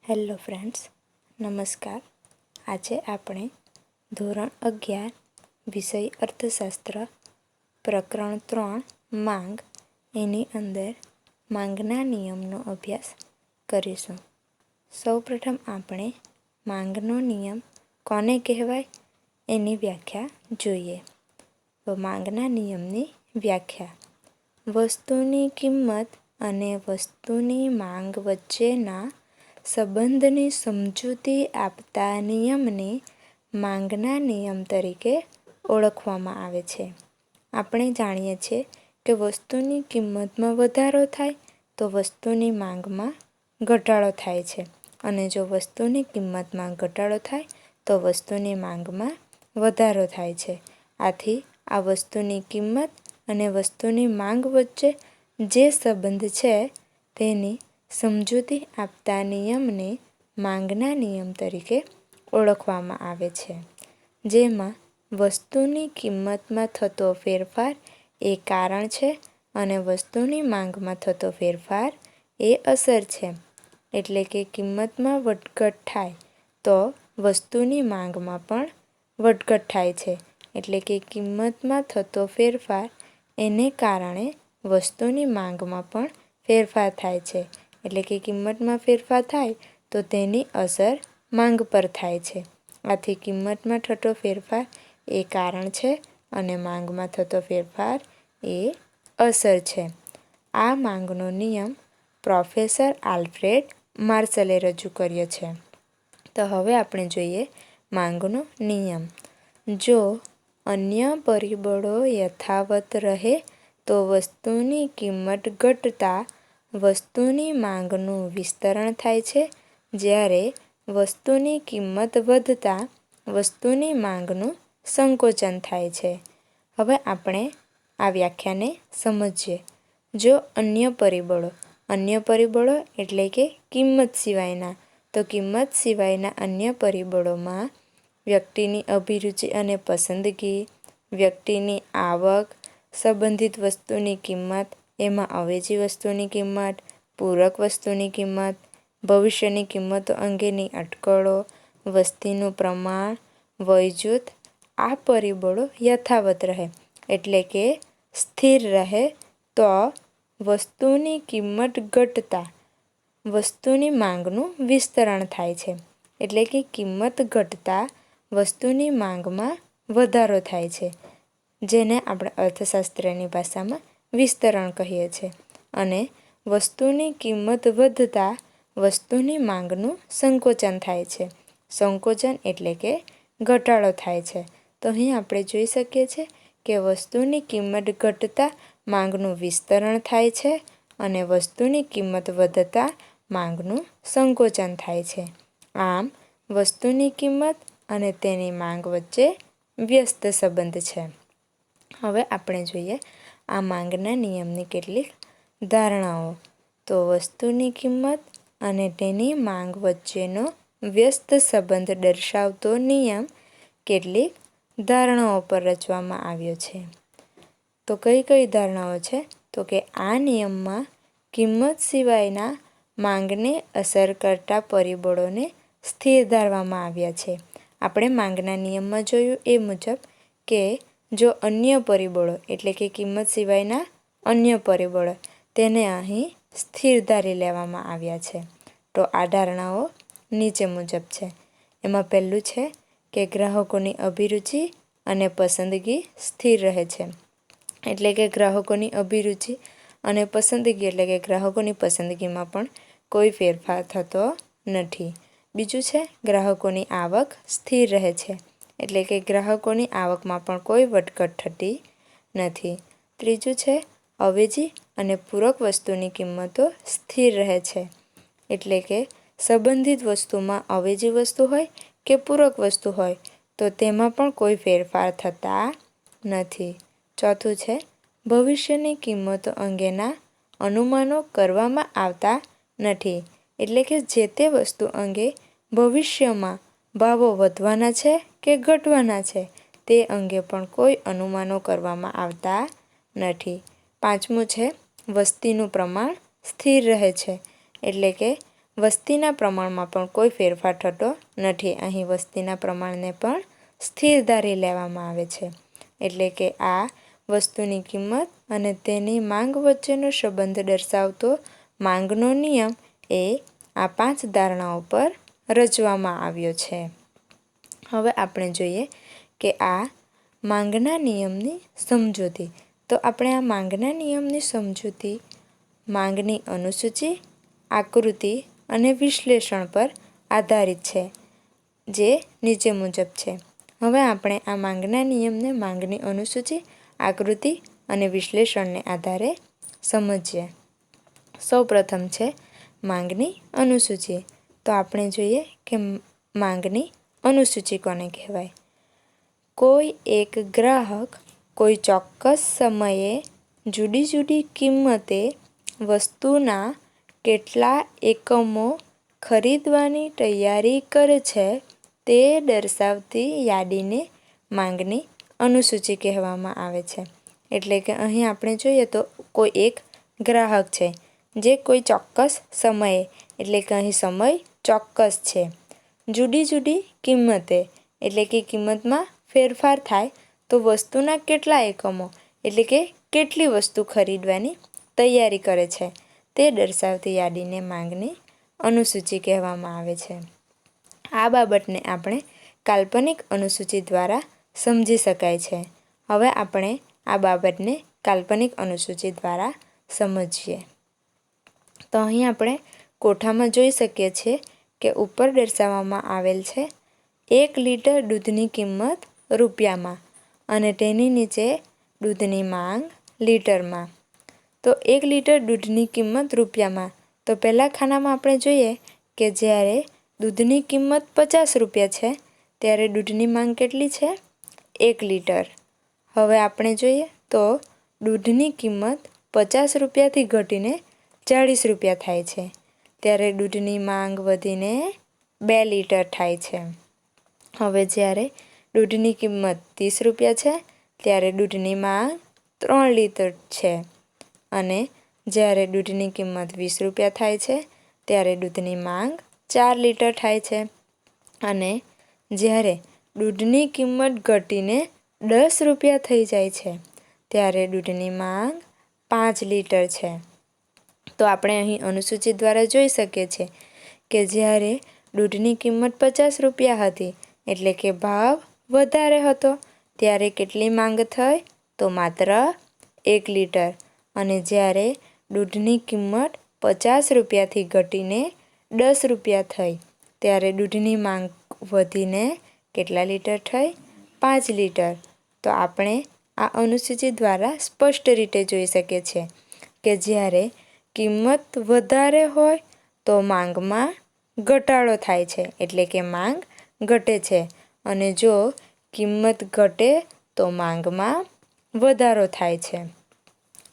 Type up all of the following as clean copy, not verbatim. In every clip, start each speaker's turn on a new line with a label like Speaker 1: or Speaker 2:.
Speaker 1: Hello friends, નમસ્કાર. આજે આપણે ધોરણ 11 વિષય અર્થશાસ્ત્ર પ્રકરણ 3 માંગ એની અંદર માંગના નિયમનો અભ્યાસ કરીશું. સૌપ્રથમ આપણે માંગનો નિયમ કોને કહેવાય એની વ્યાખ્યા જોઈએ. તો માંગના નિયમની વ્યાખ્યા: વસ્તુની કિંમત અને વસ્તુની માંગ વચ્ચેના સંબંધની સમજૂતી આપતા નિયમને માંગના નિયમ તરીકે ઓળખવામાં આવે છે. આપણે જાણીએ છીએ કે વસ્તુની કિંમતમાં વધારો થાય તો વસ્તુની માંગમાં ઘટાડો થાય છે, અને જો વસ્તુની કિંમતમાં ઘટાડો થાય તો વસ્તુની માંગમાં વધારો થાય છે. આથી આ વસ્તુની કિંમત અને વસ્તુની માંગ વચ્ચે જે સંબંધ છે તેની સમજૂતી આપતા નિયમને માંગના નિયમ તરીકે ઓળખવામાં આવે છે. જેમાં વસ્તુની કિંમતમાં થતો ફેરફાર એ કારણ છે અને વસ્તુની માંગમાં થતો ફેરફાર એ અસર છે. એટલે કે કિંમતમાં વધઘટ થાય તો વસ્તુની માંગમાં પણ વધઘટ થાય છે. એટલે કે કિંમતમાં થતો ફેરફાર એને કારણે વસ્તુની માંગમાં પણ ફેરફાર થાય છે. એટલે કે કિંમતમાં ફેરફાર થાય તો તેની અસર માંગ પર થાય છે. આથી કિંમતમાં થતો ફેરફાર એ કારણ છે અને માંગમાં થતો ફેરફાર એ અસર છે. આ માંગનો નિયમ પ્રોફેસર આલ્ફ્રેડ માર્શલે રજૂ કર્યો છે. તો હવે આપણે જોઈએ માંગનો નિયમ. જો અન્ય પરિબળો યથાવત રહે તો વસ્તુની કિંમત ઘટતા વસ્તુની માંગનું વિસ્તરણ થાય છે, જ્યારે વસ્તુની કિંમત વધતા વસ્તુની માંગનું સંકોચન થાય છે. હવે આપણે આ વ્યાખ્યાને સમજીએ. જો અન્ય પરિબળો એટલે કે કિંમત સિવાયના, તો કિંમત સિવાયના અન્ય પરિબળોમાં વ્યક્તિની અભિરુચિ અને પસંદગી, વ્યક્તિની આવક, સંબંધિત વસ્તુની કિંમત, એમાં અવેજી વસ્તુની કિંમત, પૂરક વસ્તુની કિંમત, ભવિષ્યની કિંમતો અંગેની અટકળો, વસ્તીનું પ્રમાણ, વય જૂથ, આ પરિબળો યથાવત રહે એટલે કે સ્થિર રહે તો વસ્તુની કિંમત ઘટતા વસ્તુની માંગનું વિસ્તરણ થાય છે. એટલે કે કિંમત ઘટતા વસ્તુની માંગમાં વધારો થાય છે, જેને આપણે અર્થશાસ્ત્રની ભાષામાં વિસ્તરણ કહીએ છીએ. અને વસ્તુની કિંમત વધતા વસ્તુની માંગનું સંકોચન થાય છે. સંકોચન એટલે કે ઘટાડો થાય છે. તો અહીં આપણે જોઈ શકીએ છીએ કે વસ્તુની કિંમત ઘટતા માંગનું વિસ્તરણ થાય છે અને વસ્તુની કિંમત વધતા માંગનું સંકોચન થાય છે. આમ વસ્તુની કિંમત અને તેની માંગ વચ્ચે વ્યસ્ત સંબંધ છે. હવે આપણે જોઈએ આ માંગના નિયમની કેટલીક ધારણાઓ. તો વસ્તુની કિંમત અને તેની માંગ વચ્ચેનો વ્યસ્ત સંબંધ દર્શાવતો નિયમ કેટલીક ધારણાઓ પર રચવામાં આવ્યો છે. તો કઈ કઈ ધારણાઓ છે? તો કે આ નિયમમાં કિંમત સિવાયના માંગને અસર કરતા પરિબળોને સ્થિર ધારવામાં આવ્યા છે. આપણે માંગના નિયમમાં જોયું એ મુજબ કે જો અન્ય પરિબળો એટલે કે કિંમત સિવાયના અન્ય પરિબળો તેને અહીં સ્થિર ધારી લેવામાં આવ્યા છે. તો આ ધારણાઓ નીચે મુજબ છે. એમાં પહેલું છે કે ગ્રાહકોની અભિરુચિ અને પસંદગી સ્થિર રહે છે. એટલે કે ગ્રાહકોની અભિરુચિ અને પસંદગી એટલે કે ગ્રાહકોની પસંદગીમાં પણ કોઈ ફેરફાર થતો નથી. બીજું છે ગ્રાહકોની આવક સ્થિર રહે છે. એટલે કે ગ્રાહકોની આવકમાં પણ કોઈ વધઘટ થતી નથી. ત્રીજું છે અવેજી અને પૂરક વસ્તુની કિંમતો સ્થિર રહે છે. એટલે કે સંબંધિત વસ્તુમાં અવેજી વસ્તુ હોય કે પૂરક વસ્તુ હોય તો તેમાં પણ કોઈ ફેરફાર થતા નથી. ચોથું છે ભવિષ્યની કિંમતો અંગેના અનુમાનો કરવામાં આવતા નથી. એટલે કે જે તે વસ્તુ અંગે ભવિષ્યમાં ભાવો વધવાના છે કે ઘટવાના છે તે અંગે પણ કોઈ અનુમાનો કરવામાં આવતા નથી. પાંચમું છે વસ્તીનું પ્રમાણ સ્થિર રહે છે. એટલે કે વસ્તીના પ્રમાણમાં પણ કોઈ ફેરફાર થતો નથી. અહીં વસ્તીના પ્રમાણને પણ સ્થિર ધારી લેવામાં આવે છે. એટલે કે આ વસ્તુની કિંમત અને તેની માંગ વચ્ચેનો સંબંધ દર્શાવતો માંગનો નિયમ એ આ 5 ધારણાઓ પર રચવામાં આવ્યો છે. હવે આપણે જોઈએ કે આ માંગના નિયમની સમજૂતી. તો આપણે આ માંગના નિયમની સમજૂતી માંગની અનુસૂચિ, આકૃતિ અને વિશ્લેષણ પર આધારિત છે, જે નીચે મુજબ છે. હવે આપણે આ માંગના નિયમને માંગની અનુસૂચિ, આકૃતિ અને વિશ્લેષણને આધારે સમજીએ. સૌપ્રથમ છે માંગની અનુસૂચિ. તો આપણે જોઈએ કે માંગની અનુસૂચિ કોને કહેવાય. કોઈ એક ગ્રાહક કોઈ ચોક્કસ સમયે જુદી જુદી કિંમતે વસ્તુના કેટલા એકમો ખરીદવાની તૈયારી કરે છે તે દર્શાવતી યાદીને માંગની અનુસૂચિ કહેવામાં આવે છે. એટલે કે અહીં આપણે જોઈએ તો કોઈ એક ગ્રાહક છે જે કોઈ ચોક્કસ સમયે, એટલે કે અહીં સમય ચોક્કસ છે, જુદી જુદી કિંમતે, એટલે કે કિંમતમાં ફેરફાર થાય તો વસ્તુના કેટલા એકમો, એટલે કે કેટલી વસ્તુ ખરીદવાની તૈયારી કરે છે તે દર્શાવતી યાદીને માંગની અનુસૂચિ કહેવામાં આવે છે. આ બાબતને આપણે કાલ્પનિક અનુસૂચિ દ્વારા સમજી શકાય છે. હવે આપણે આ બાબતને કાલ્પનિક અનુસૂચિ દ્વારા સમજીએ. તો અહીં આપણે કોઠામાં જોઈ શકીએ છીએ કે ઉપર દર્શાવવામાં આવેલ છે 1 લીટર દૂધની કિંમત રૂપિયામાં અને તેની નીચે દૂધની માંગ લીટરમાં. તો 1 લીટર દૂધની કિંમત રૂપિયામાં. તો પહેલા ખાનામાં આપણે જોઈએ કે જ્યારે દૂધની કિંમત 50 રૂપિયા છે ત્યારે દૂધની માંગ કેટલી છે? 1 લીટર. હવે આપણે જોઈએ તો દૂધની કિંમત 50 રૂપિયાથી ઘટીને 40 રૂપિયા થાય છે ત્યારે દૂધની માંગ વધીને 2 લીટર થાય છે. હવે જ્યારે દૂધની કિંમત 30 રૂપિયા છે ત્યારે દૂધની માંગ 3 લીટર છે અને જ્યારે દૂધની કિંમત 20 રૂપિયા થાય છે ત્યારે દૂધની માંગ 4 લીટર થાય છે અને જ્યારે દૂધની કિંમત ઘટીને 10 રૂપિયા થઈ જાય છે ત્યારે દૂધની માંગ 5 લીટર છે. તો આપણે અહીં અનુસૂચિ દ્વારા જોઈ શકીએ છીએ કે જ્યારે દૂધની કિંમત 50 રૂપિયા હતી, એટલે કે ભાવ વધારે હતો, ત્યારે કેટલી માંગ થઈ? તો માત્ર 1 લીટર. અને જ્યારે દૂધની કિંમત 50 રૂપિયાથી ઘટીને 10 રૂપિયા થઈ ત્યારે દૂધની માંગ વધીને કેટલા લીટર થઈ? 5 લીટર. તો આપણે આ અનુસૂચિ દ્વારા સ્પષ્ટ રીતે જોઈ શકીએ છીએ કે જ્યારે કિંમત વધારે હોય તો માંગમાં ઘટાડો થાય છે, એટલે કે માંગ ઘટે છે, અને જો કિંમત ઘટે તો માંગમાં વધારો થાય છે.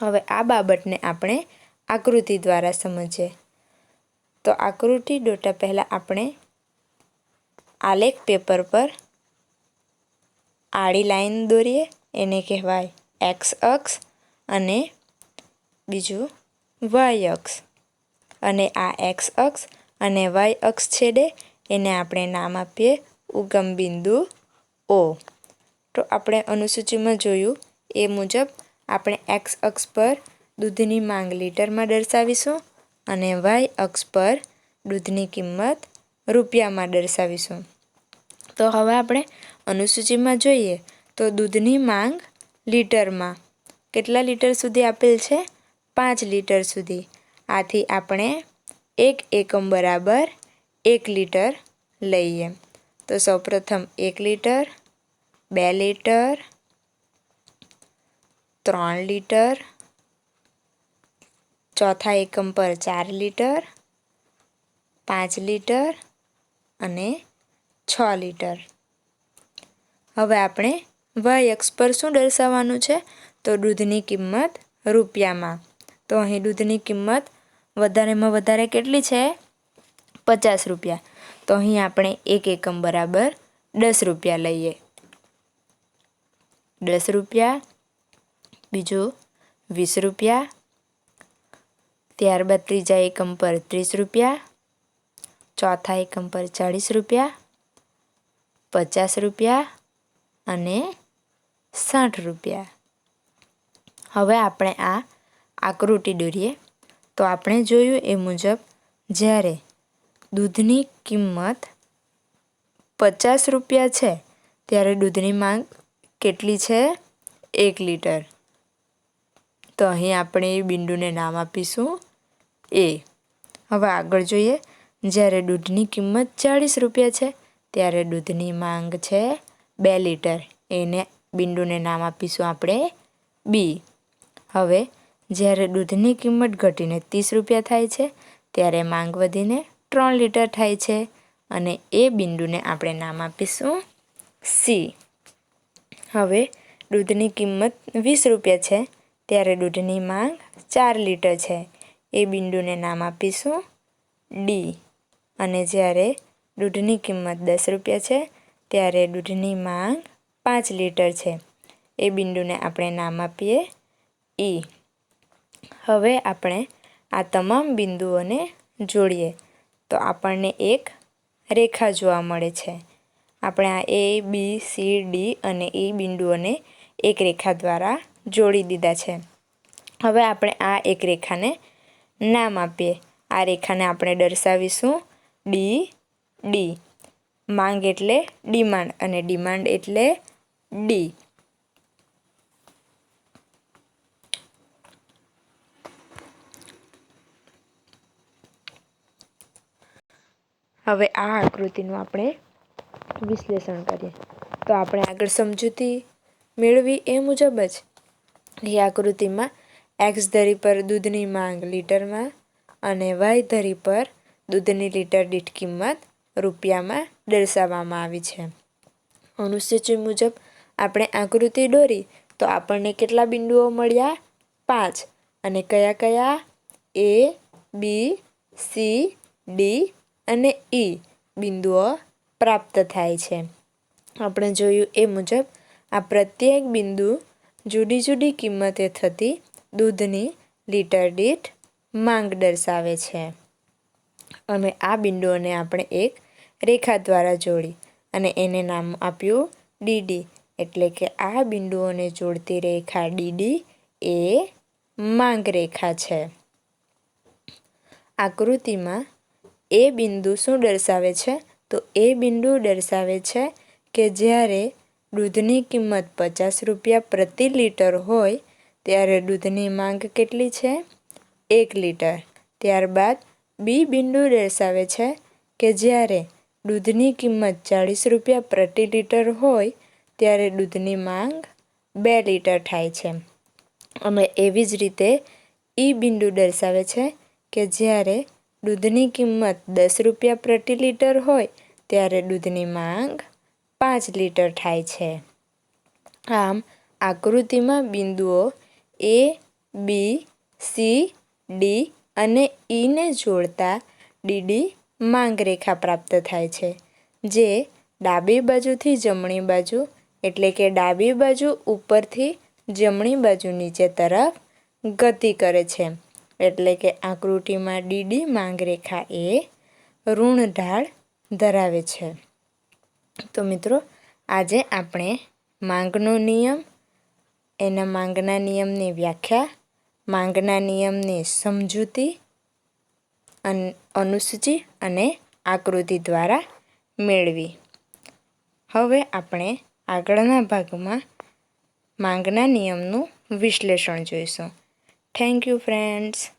Speaker 1: હવે આ બાબતને આપણે આકૃતિ દ્વારા સમજીએ. તો આકૃતિ દોરતા પહેલાં આપણે આલેખ પેપર પર આડી લાઈન દોરીએ, એને કહેવાય એક્સ અક્ષ, અને બીજું વાય અક્ષ. અને આ એક્સ અક્ષ અને વાય અક્ષ છેદે એને આપણે નામ આપીએ ઉગમ બિંદુ O. તો આપણે અનુસૂચિમાં જોયું એ મુજબ આપણે એક્સ અક્ષ પર દૂધની માંગ લીટરમાં દર્શાવીશું અને વાય અક્ષ પર દૂધની કિંમત રૂપિયામાં દર્શાવીશું. તો હવે આપણે અનુસૂચિમાં જોઈએ તો દૂધની માંગ લીટરમાં કેટલા લીટર સુધી આપેલ છે? 5 લીટર સુધી. આથી આપણે 1 એકમ બરાબર 1 લીટર લઈએ. તો સૌપ્રથમ 1 લીટર, 2 લીટર, 3 લીટર, ચોથા એકમ પર 4 લીટર, 5 લીટર અને 6 લીટર. હવે આપણે વાય અક્ષ પર શું દર્શાવવાનું છે? તો દૂધની કિંમત રૂપિયામાં. તો અહીં દૂધની કિંમત વધારેમાં વધારે કેટલી છે? 50 રૂપિયા. તો અહીં આપણે 1 એકમ બરાબર 10 રૂપિયા લઈએ. 10 રૂપિયા, બીજું 20 રૂપિયા, ત્યારબાદ ત્રીજા એકમ પર 30 રૂપિયા, ચોથા એકમ પર 40 રૂપિયા, 50 રૂપિયા અને 60 રૂપિયા. હવે આપણે આ આકૃતિ દોરીએ. તો આપણે જોયું એ મુજબ જ્યારે દૂધની કિંમત 50 રૂપિયા છે ત્યારે દૂધની માંગ કેટલી છે? 1 લીટર. તો અહીં આપણે એ બિંદુને નામ આપીશું એ. હવે આગળ જોઈએ. જ્યારે દૂધની કિંમત 40 રૂપિયા છે ત્યારે દૂધની માંગ છે 2 લીટર. એને બિંદુને નામ આપીશું આપણે બી. હવે જ્યારે દૂધની કિંમત ઘટીને 30 રૂપિયા થાય છે ત્યારે માંગ વધીને 3 લીટર થાય છે અને એ બિંદુને આપણે નામ આપીશું સી. હવે દૂધની કિંમત 20 રૂપિયા છે ત્યારે દૂધની માંગ 4 લીટર છે. એ બિંદુને નામ આપીશું ડી. અને જ્યારે દૂધની કિંમત 10 રૂપિયા છે ત્યારે દૂધની માંગ 5 લીટર છે. એ બિંદુને આપણે નામ આપીએ ઈ. હવે આપણે આ તમામ બિંદુઓને જોડીએ તો આપણને એક રેખા જોવા મળે છે. આપણે આ એ, બી, સી, ડી અને એ બિંદુઓને એક રેખા દ્વારા જોડી દીધા છે. હવે આપણે આ એક રેખાને નામ આપીએ. આ રેખાને આપણે દર્શાવીશું ડી ડી. માંગ એટલે ડિમાન્ડ અને ડિમાન્ડ એટલે ડી. હવે આ આકૃતિનું આપણે વિશ્લેષણ કરીએ. તો આપણે આગળ સમજૂતી મેળવી એ મુજબ જ એ આકૃતિમાં એક્સ ધરી પર દૂધની માંગ લીટરમાં અને વાય ધરી પર દૂધની લીટર દીઠ કિંમત રૂપિયામાં દર્શાવવામાં આવી છે. અનુસૂચિ મુજબ આપણે આકૃતિ દોરી તો આપણને કેટલા બિંદુઓ મળ્યા? 5. અને કયા કયા? એ, બી, સી, ડી અને ઈ બિંદુઓ પ્રાપ્ત થાય છે. આપણે જોયું એ મુજબ આ પ્રત્યેક બિંદુ જુદી જુદી કિંમતે થતી દૂધની લીટર દીઠ માંગ દર્શાવે છે. અને આ બિંદુઓને આપણે એક રેખા દ્વારા જોડી અને એને નામ આપ્યું ડીડી. એટલે કે આ બિંદુઓને જોડતી રેખા ડીડી એ માંગ રેખા છે. આકૃતિમાં એ બિંદુ શું દર્શાવે છે? તો એ બિંદુ દર્શાવે છે કે જ્યારે દૂધની કિંમત 50 રૂપિયા પ્રતિ લીટર હોય ત્યારે દૂધની માંગ કેટલી છે? 1 લીટર. ત્યારબાદ બી બિંદુ દર્શાવે છે કે જ્યારે દૂધની કિંમત 40 રૂપિયા પ્રતિ લીટર હોય ત્યારે દૂધની માંગ 2 લીટર થાય છે. અને એવી જ રીતે ઈ બિંદુ દર્શાવે છે કે જ્યારે દૂધની કિંમત 10 રૂપિયા પ્રતિ લીટર હોય ત્યારે દૂધની માંગ 5 લીટર થાય છે. આમ આકૃતિમાં બિંદુઓ એ, બી, સી, ડી અને ઈને જોડતા ડીડી માંગ રેખા પ્રાપ્ત થાય છે. જે ડાબી બાજુથી જમણી બાજુ એટલે કે ડાબી બાજુ ઉપરથી જમણી બાજુ નીચે તરફ ગતિ કરે છે. એટલે કે આકૃતિમાં ડીડી માંગ રેખા એ ઋણ ઢાળ ધરાવે છે. તો મિત્રો આજે આપણે માંગનો નિયમ, એના માંગના નિયમની વ્યાખ્યા, માંગના નિયમની સમજૂતી, અનુસૂચિ અને આકૃતિ દ્વારા મેળવી. હવે આપણે આગળના ભાગમાં માંગના નિયમનું વિશ્લેષણ જોઈશું. Thank you friends.